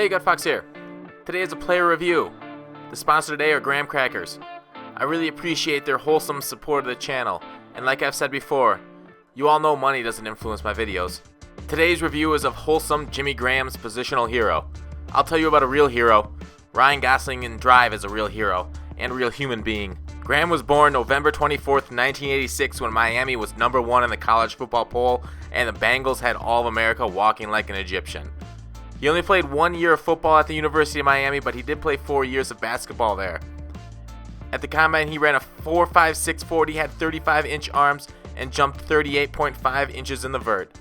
Hey, GutFoxx here. Today is a player review. The sponsor today are Graham Crackers. I really appreciate their wholesome support of the channel, and like I've said before, you all know money doesn't influence my videos. Today's review is of wholesome Jimmy Graham's positional hero. I'll tell you about a real hero. Ryan Gosling in Drive is a real hero, and a real human being. Graham was born November 24th, 1986 when Miami was number 1 in the college football poll, and the Bengals had all of America walking like an Egyptian. He only played 1 year of football at the University of Miami, but he did play 4 years of basketball there. At the combine, he ran a 4.56 40, had 35-inch arms, and jumped 38.5 inches in the vert.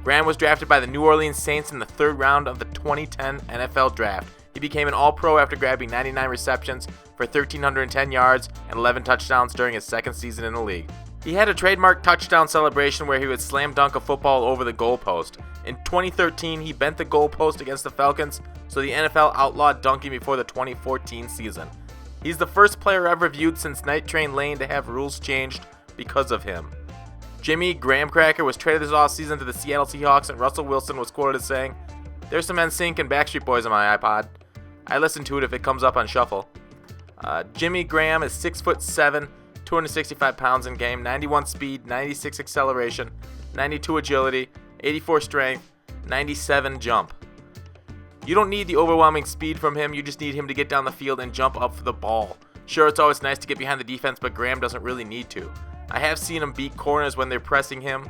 Graham was drafted by the New Orleans Saints in the 3rd round of the 2010 NFL Draft. He became an All-Pro after grabbing 99 receptions for 1,310 yards and 11 touchdowns during his second season in the league. He had a trademark touchdown celebration where he would slam dunk a football over the goalpost. In 2013, he bent the goalpost against the Falcons, so the NFL outlawed dunking before the 2014 season. He's the first player I've reviewed since Night Train Lane to have rules changed because of him. Jimmy Graham Cracker was traded this offseason to the Seattle Seahawks, and Russell Wilson was quoted as saying, "There's some NSYNC and Backstreet Boys on my iPod. I listen to it if it comes up on shuffle." Jimmy Graham is 6'7", 265 pounds in game, 91 speed, 96 acceleration, 92 agility, 84 strength, 97 jump. You don't need the overwhelming speed from him, you just need him to get down the field and jump up for the ball. Sure, it's always nice to get behind the defense, but Graham doesn't really need to. I have seen him beat corners when they're pressing him,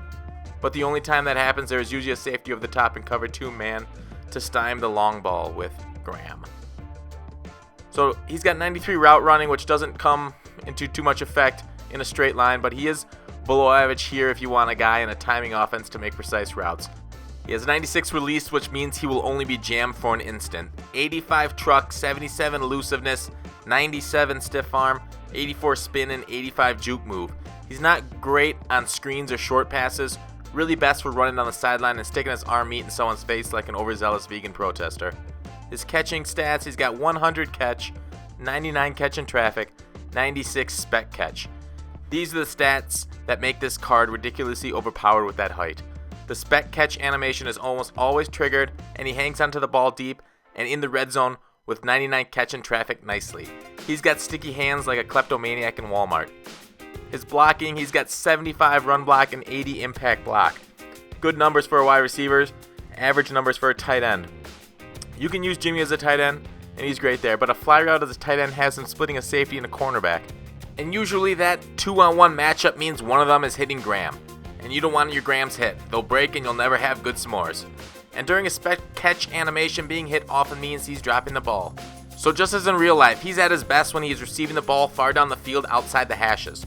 but the only time that happens there is usually a safety over the top and cover 2 man to stymie the long ball with Graham. So he's got 93 route running, which doesn't come into too much effect in a straight line, but he is below average here if you want a guy in a timing offense to make precise routes. He has 96 release, which means he will only be jammed for an instant. 85 truck, 77 elusiveness, 97 stiff arm, 84 spin, and 85 juke move. He's not great on screens or short passes, really best for running down the sideline and sticking his arm meat in someone's face like an overzealous vegan protester. His catching stats, he's got 100 catch, 99 catch in traffic, 96 spec catch. These are the stats that make this card ridiculously overpowered with that height. The spec catch animation is almost always triggered, and he hangs onto the ball deep and in the red zone with 99 catch in traffic nicely. He's got sticky hands like a kleptomaniac in Walmart. His blocking, he's got 75 run block and 80 impact block. Good numbers for a wide receiver, average numbers for a tight end. You can use Jimmy as a tight end, and he's great there, but a fly route as a tight end has him splitting a safety and a cornerback. And usually that 2-on-1 matchup means one of them is hitting Graham. And you don't want your Grahams hit. They'll break and you'll never have good s'mores. And during a spec catch animation, being hit often means he's dropping the ball. So just as in real life, he's at his best when he is receiving the ball far down the field outside the hashes.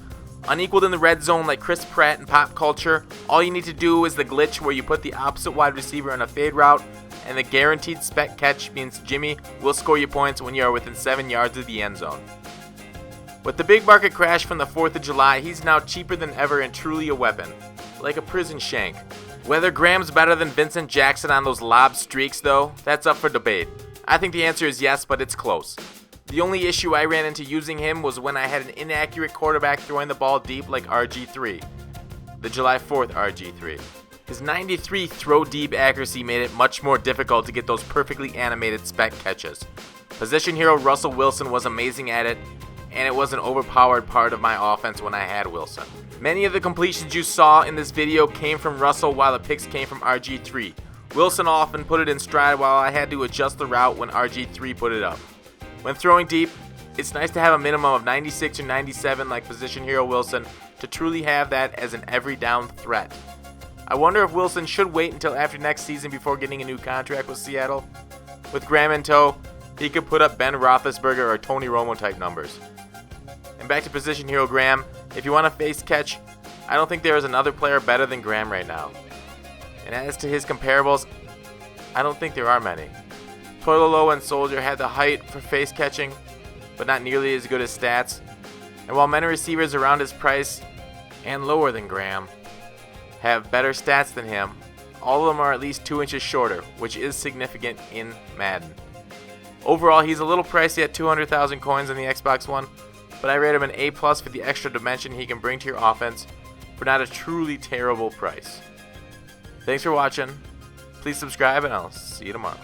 Unequaled in the red zone like Chris Pratt in pop culture, all you need to do is the glitch where you put the opposite wide receiver in a fade route, and the guaranteed spec catch means Jimmy will score you points when you are within 7 yards of the end zone. With the big market crash from the 4th of July, he's now cheaper than ever and truly a weapon, like a prison shank. Whether Graham's better than Vincent Jackson on those lob streaks though, that's up for debate. I think the answer is yes, but it's close. The only issue I ran into using him was when I had an inaccurate quarterback throwing the ball deep like RG3, the July 4th RG3. His 93 throw deep accuracy made it much more difficult to get those perfectly animated spec catches. Position hero Russell Wilson was amazing at it, and it was an overpowered part of my offense when I had Wilson. Many of the completions you saw in this video came from Russell while the picks came from RG3. Wilson often put it in stride while I had to adjust the route when RG3 put it up. When throwing deep, it's nice to have a minimum of 96 or 97 like position hero Wilson to truly have that as an every down threat. I wonder if Wilson should wait until after next season before getting a new contract with Seattle. With Graham in tow, he could put up Ben Roethlisberger or Tony Romo type numbers. And back to position hero Graham, if you want to face catch, I don't think there is another player better than Graham right now. And as to his comparables, I don't think there are many. Toilolo and Soldier had the height for face catching, but not nearly as good as stats. And while many receivers around his price and lower than Graham have better stats than him, all of them are at least 2 inches shorter, which is significant in Madden. Overall, he's a little pricey at 200,000 coins on the Xbox One, but I rate him an A+ for the extra dimension he can bring to your offense for not a truly terrible price. Thanks for watching. Please subscribe, and I'll see you tomorrow.